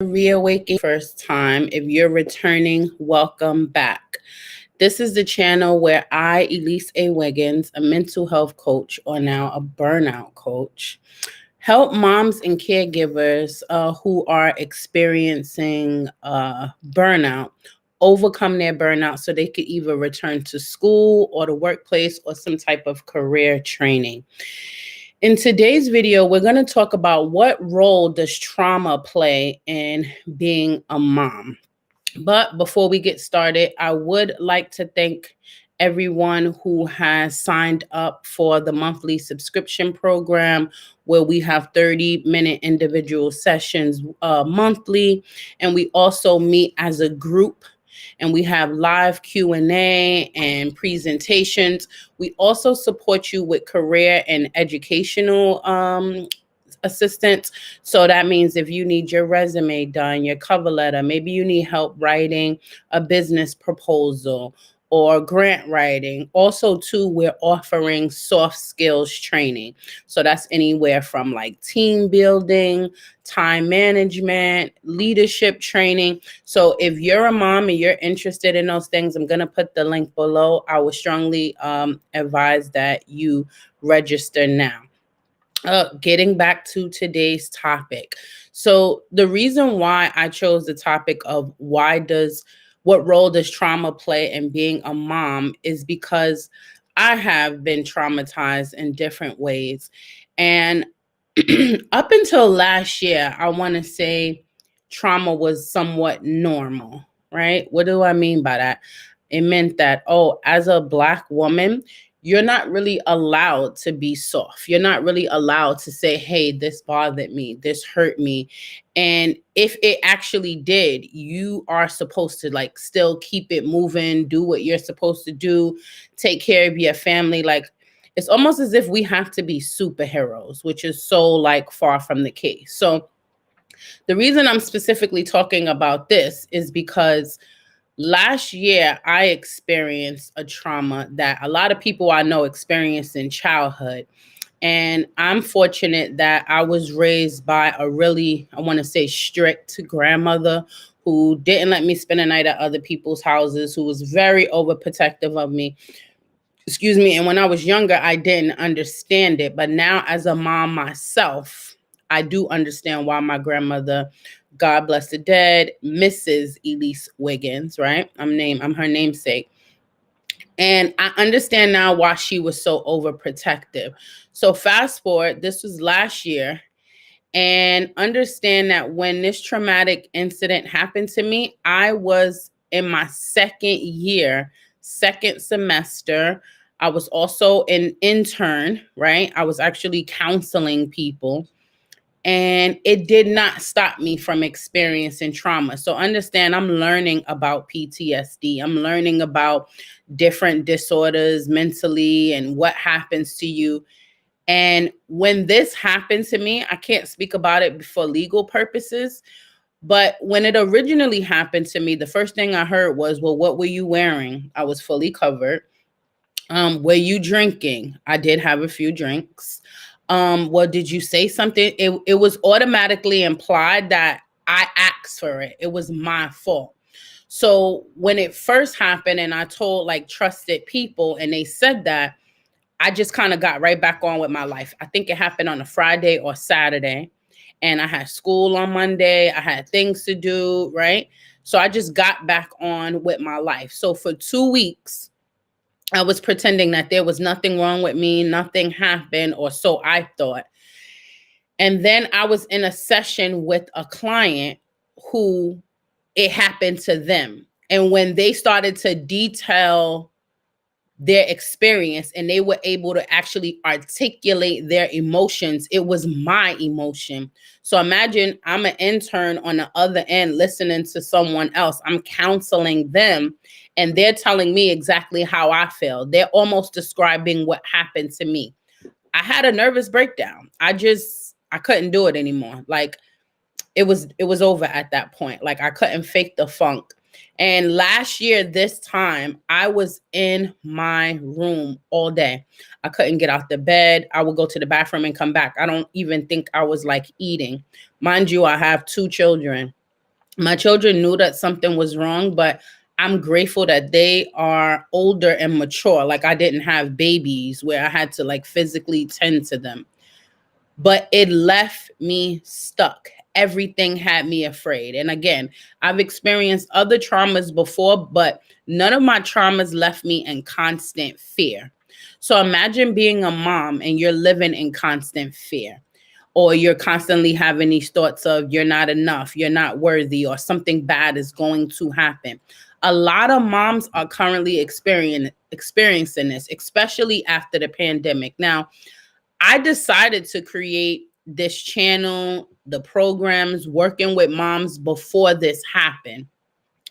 Reawakening first time. If you're returning, welcome back. This is the channel where I, Elise A. Wiggins, a mental health coach or now a burnout coach, help moms and caregivers who are experiencing burnout overcome their burnout so they could either return to school or the workplace or some type of career training. In today's video, we're going to talk about what role does trauma play in being a mom. But before we get started, I would like to thank everyone who has signed up for the monthly subscription program where we have 30-minute individual sessions monthly. And we also meet as a group and we have live Q&A and presentations. We also support you with career and educational assistance. So that means if you need your resume done, your cover letter, maybe you need help writing a business proposal or grant writing. Also, too, we're offering soft skills training. So that's anywhere from like team building, time management, leadership training. So if you're a mom and you're interested in those things, I'm going to put the link below. I would strongly advise that you register now. Getting back to today's topic. So the reason why I chose the topic of what role does trauma play in being a mom is because I have been traumatized in different ways. And up until last year, I want to say trauma was somewhat normal, right? What do I mean by that? It meant that, as a Black woman, you're not really allowed to be soft. You're not really allowed to say, hey, this bothered me, this hurt me. And if it actually did, you are supposed to like still keep it moving, do what you're supposed to do, take care of your family. Like it's almost as if we have to be superheroes, which is so like far from the case. So the reason I'm specifically talking about this is because last year, I experienced a trauma that a lot of people I know experienced in childhood. And I'm fortunate that I was raised by a really, I want to say, strict grandmother who didn't let me spend the night at other people's houses, who was very overprotective of me. Excuse me. And when I was younger, I didn't understand it. But now, as a mom myself, I do understand why my grandmother, God bless the dead, Mrs. Elise Wiggins, right? I'm her namesake. And I understand now why she was so overprotective. So fast forward, this was last year. And understand that when this traumatic incident happened to me, I was in my second semester. I was also an intern, right? I was actually counseling people. And it did not stop me from experiencing trauma. So understand, I'm learning about PTSD. I'm learning about different disorders mentally and what happens to you. And when this happened to me, I can't speak about it for legal purposes. But when it originally happened to me, the first thing I heard was, well, what were you wearing? I was fully covered. Were you drinking? I did have a few drinks. Well, did you say something? It was automatically implied that I asked for it. It was my fault. So when it first happened and I told like trusted people and they said that, I just kind of got right back on with my life. I think it happened on a Friday or Saturday. And I had school on Monday. I had things to do, right? So I just got back on with my life. So for 2 weeks, I was pretending that there was nothing wrong with me, nothing happened, or so I thought. And then I was in a session with a client who it happened to them. And when they started to detail their experience and they were able to actually articulate their emotions, it was my emotion. So imagine I'm an intern on the other end listening to someone else. I'm counseling them and they're telling me exactly how I feel. They're almost describing what happened to me. I had a nervous breakdown. I couldn't do it anymore. Like it was over at that point. Like I couldn't fake the funk. And last year, this time, I was in my room all day. I couldn't get out the bed. I would go to the bathroom and come back. I don't even think I was like eating. Mind you, I have 2 children. My children knew that something was wrong, but I'm grateful that they are older and mature. Like, I didn't have babies where I had to like physically tend to them, but it left me stuck. Everything had me afraid. And again, I've experienced other traumas before, but none of my traumas left me in constant fear. So imagine being a mom and you're living in constant fear, or you're constantly having these thoughts of you're not enough, you're not worthy, or something bad is going to happen. A lot of moms are currently experiencing this, especially after the pandemic. Now, I decided to create this channel, the programs, working with moms before this happened.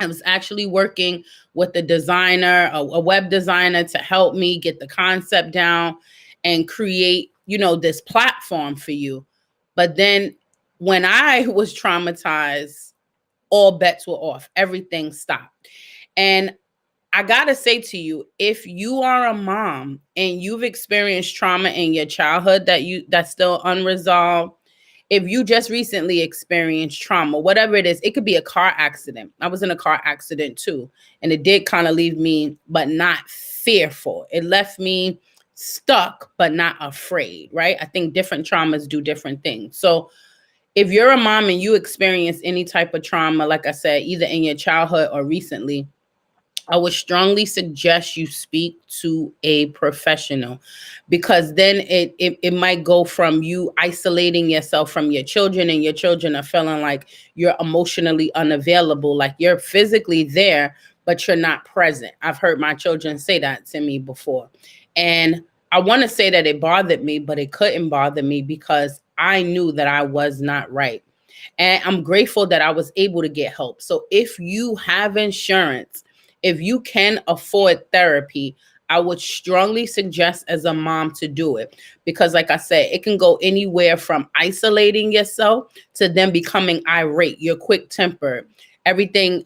I was actually working with a designer, a web designer, to help me get the concept down and create, this platform for you. But then when I was traumatized, all bets were off. Everything stopped. And I gotta say to you, if you are a mom and you've experienced trauma in your childhood that's still unresolved, if you just recently experienced trauma, whatever it is, it could be a car accident. I was in a car accident too, and it did kind of leave me, but not fearful. It left me stuck, but not afraid, right? I think different traumas do different things. So if you're a mom and you experience any type of trauma, like I said, either in your childhood or recently, I would strongly suggest you speak to a professional, because then it might go from you isolating yourself from your children, and your children are feeling like you're emotionally unavailable, like you're physically there, but you're not present. I've heard my children say that to me before. And I want to say that it bothered me, but it couldn't bother me because I knew that I was not right. And I'm grateful that I was able to get help. So if you have insurance, if you can afford therapy, I would strongly suggest as a mom to do it, because like I said, it can go anywhere from isolating yourself to then becoming irate. You're quick tempered. Everything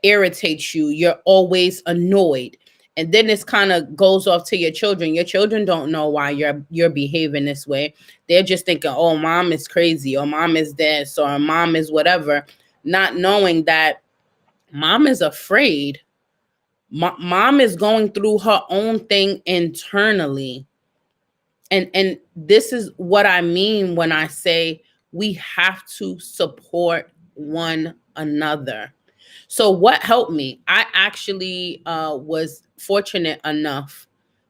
irritates you. You're always annoyed. And then this kind of goes off to your children. Your children don't know why you're behaving this way. They're just thinking, oh, mom is crazy, or mom is this, or mom is whatever, not knowing that mom is afraid. Mom is going through her own thing internally. And this is what I mean when I say we have to support one another. So what helped me? I actually was fortunate enough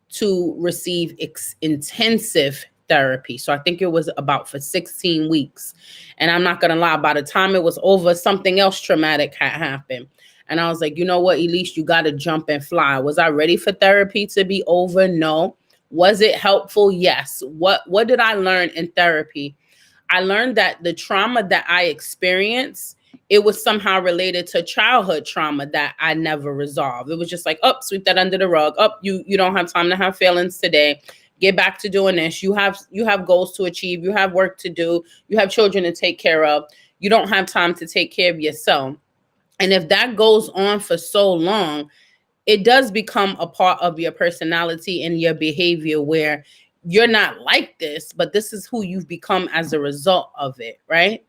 to receive intensive therapy. So I think it was about for 16 weeks. And I'm not going to lie, by the time it was over, something else traumatic had happened. And I was like, you know what, Elise, you got to jump and fly. Was I ready for therapy to be over? No. Was it helpful? Yes. What did I learn in therapy? I learned that the trauma that I experienced, it was somehow related to childhood trauma that I never resolved. It was just like, oh, sweep that under the rug. Oh, you don't have time to have feelings today. Get back to doing this. You have goals to achieve. You have work to do. You have children to take care of. You don't have time to take care of yourself. And if that goes on for so long, it does become a part of your personality and your behavior, where you're not like this, but this is who you've become as a result of it, right?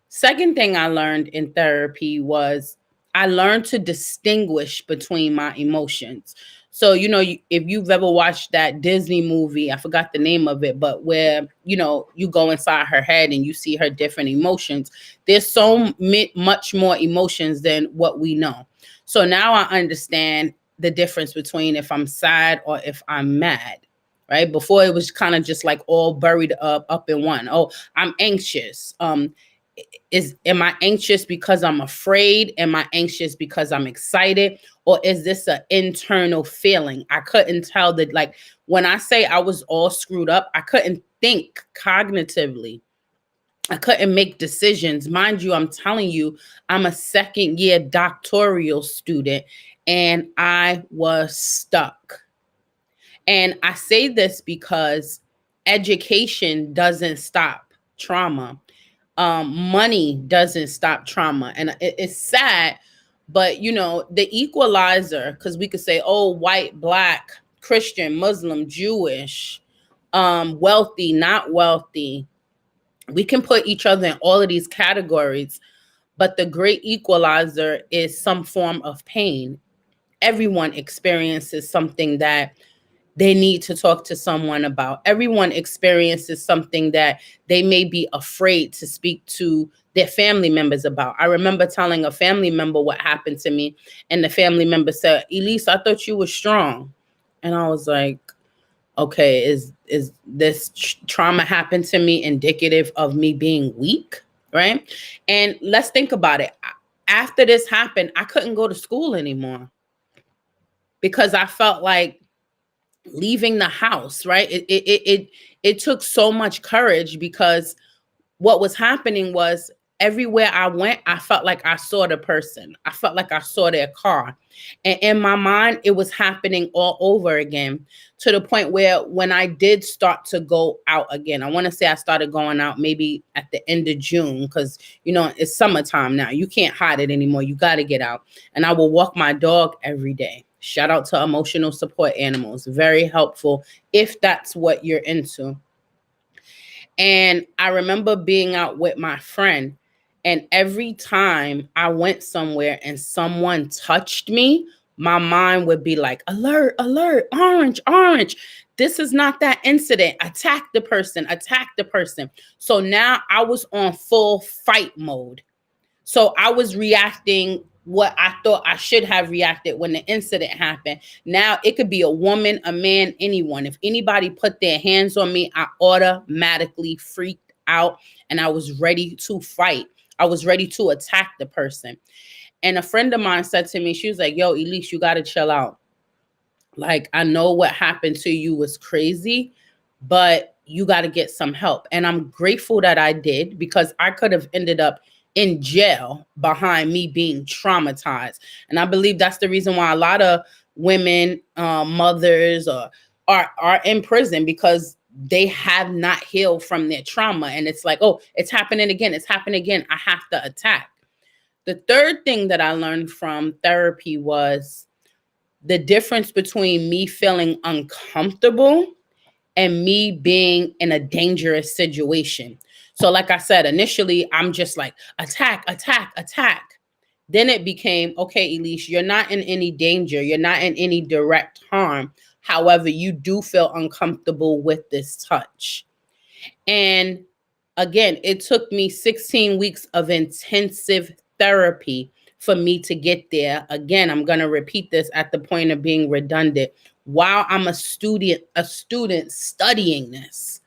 Second thing I learned in therapy was I learned to distinguish between my emotions. So, if you've ever watched that Disney movie, I forgot the name of it, but where, you go inside her head and you see her different emotions. There's so much more emotions than what we know. So now I understand the difference between if I'm sad or if I'm mad, right? Before it was kind of just like all buried up in one. Oh, I'm anxious. Am I anxious because I'm afraid? Am I anxious because I'm excited? Or is this an internal feeling? I couldn't tell that. Like, when I say I was all screwed up, I couldn't think cognitively. I couldn't make decisions. Mind you, I'm telling you, I'm a second year doctoral student and I was stuck. And I say this because education doesn't stop trauma. Money doesn't stop trauma. And it's sad, but the equalizer, because we could say, oh, white, black, Christian, Muslim, Jewish, wealthy, not wealthy. We can put each other in all of these categories, But the great equalizer is some form of pain. Everyone experiences something that they need to talk to someone about. Everyone experiences something that they may be afraid to speak to their family members about. I remember telling a family member what happened to me, and the family member said, Elise, I thought you were strong. And I was like, okay, is this trauma happened to me indicative of me being weak? Right. And let's think about it. After this happened, I couldn't go to school anymore because I felt like leaving the house, right? It took so much courage because what was happening was everywhere I went, I felt like I saw the person. I felt like I saw their car. And in my mind, it was happening all over again, to the point where when I did start to go out again, I want to say I started going out maybe at the end of June, because, it's summertime now. You can't hide it anymore. You got to get out. And I will walk my dog every day. Shout out to emotional support animals. Very helpful if that's what you're into. And I remember being out with my friend, and every time I went somewhere and someone touched me, my mind would be like, alert, alert, orange, orange. This is not that incident. Attack the person, attack the person. So now I was on full fight mode. So I was reacting what I thought I should have reacted when the incident happened. Now it could be a woman, a man, anyone. If anybody put their hands on me, I automatically freaked out and I was ready to fight. I was ready to attack the person. And a friend of mine said to me, she was like, yo, Elise, you got to chill out. Like, I know what happened to you was crazy, but you got to get some help. And I'm grateful that I did, because I could have ended up in jail behind me being traumatized. And I believe that's the reason why a lot of women, mothers, are in prison, because they have not healed from their trauma. And it's like, oh, it's happening again. It's happening again. I have to attack. The third thing that I learned from therapy was the difference between me feeling uncomfortable and me being in a dangerous situation. So like I said, initially, I'm just like, attack, attack, attack. Then it became, okay, Elise, you're not in any danger. You're not in any direct harm. However, you do feel uncomfortable with this touch. And again, it took me 16 weeks of intensive therapy for me to get there. Again, I'm going to repeat this at the point of being redundant. While I'm a student studying this.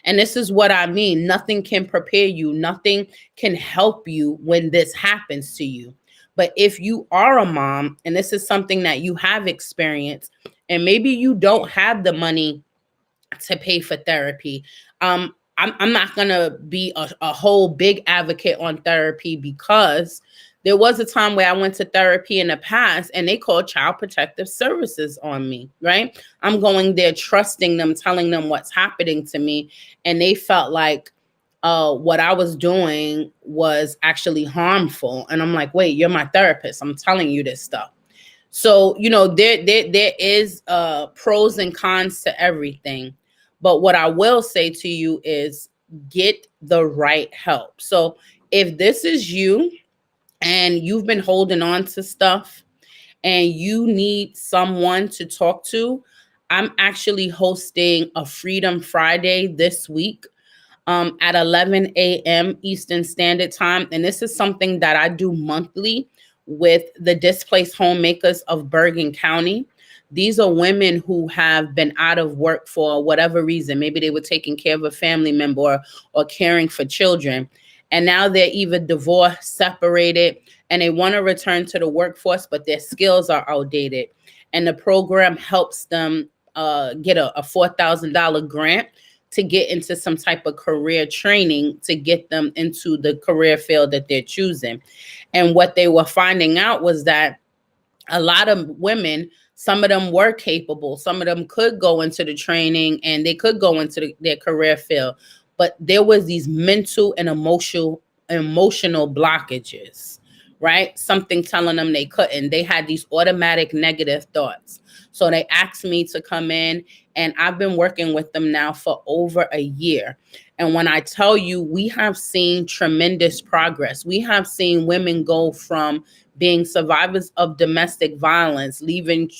And this is what I mean. Nothing can prepare you. Nothing can help you when this happens to you. But if you are a mom, and this is something that you have experienced, and maybe you don't have the money to pay for therapy, I'm not going to be a whole big advocate on therapy, because there was a time where I went to therapy in the past and they called Child Protective Services on me, right? I'm going there trusting them, telling them what's happening to me. And they felt like what I was doing was actually harmful. And I'm like, wait, you're my therapist. I'm telling you this stuff. So, there is pros and cons to everything. But what I will say to you is get the right help. So if this is you, and you've been holding on to stuff and you need someone to talk to, I'm actually hosting a Freedom Friday this week at 11 a.m. Eastern Standard Time. And this is something that I do monthly with the Displaced Homemakers of Bergen County. These are women who have been out of work for whatever reason. Maybe they were taking care of a family member or caring for children. And now they're either divorced, separated, and they want to return to the workforce, but their skills are outdated. And the program helps them get a $4,000 grant to get into some type of career training to get them into the career field that they're choosing. And what they were finding out was that a lot of women, some of them were capable, some of them could go into the training and they could go into their career field. But there was these mental and emotional blockages, right? Something telling them they couldn't. They had these automatic negative thoughts. So they asked me to come in, and I've been working with them now for over a year. And when I tell you, we have seen tremendous progress. We have seen women go from being survivors of domestic violence, leaving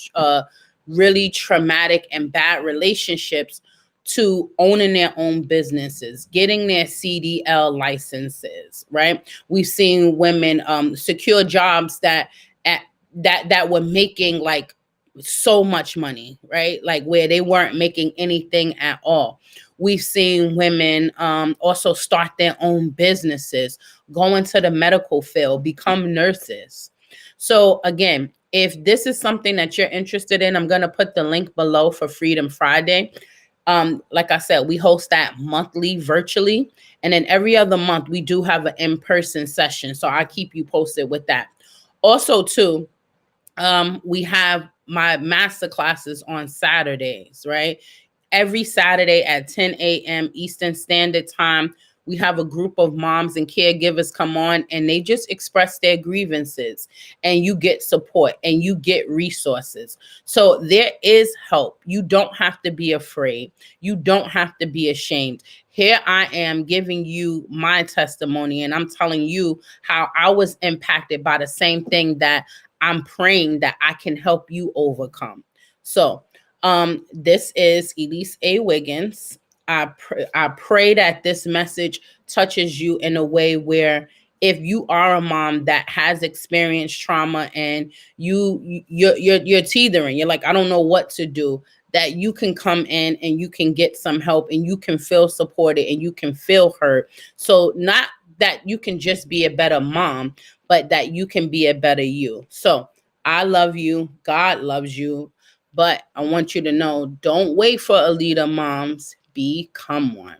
really traumatic and bad relationships, to owning their own businesses, getting their CDL licenses, right? We've seen women secure jobs that were making like so much money, right? Like where they weren't making anything at all. We've seen women also start their own businesses, go into the medical field, become nurses. So again, if this is something that you're interested in, I'm going to put the link below for Freedom Friday. Like I said, we host that monthly virtually. And then every other month, we do have an in-person session. So I'll keep you posted with that. Also, too, we have my master classes on Saturdays, right? Every Saturday at 10 a.m. Eastern Standard Time, we have a group of moms and caregivers come on, and they just express their grievances, and you get support and you get resources. So there is help. You don't have to be afraid. You don't have to be ashamed. Here I am giving you my testimony, and I'm telling you how I was impacted by the same thing that I'm praying that I can help you overcome. So, this is Elise A. Wiggins. I pray that this message touches you in a way where, if you are a mom that has experienced trauma and you're teetering, you're like, I don't know what to do, that you can come in and you can get some help and you can feel supported and you can feel heard. So not that you can just be a better mom, but that you can be a better you. So I love you. God loves you. But I want you to know, don't wait for a leader, moms. Become one.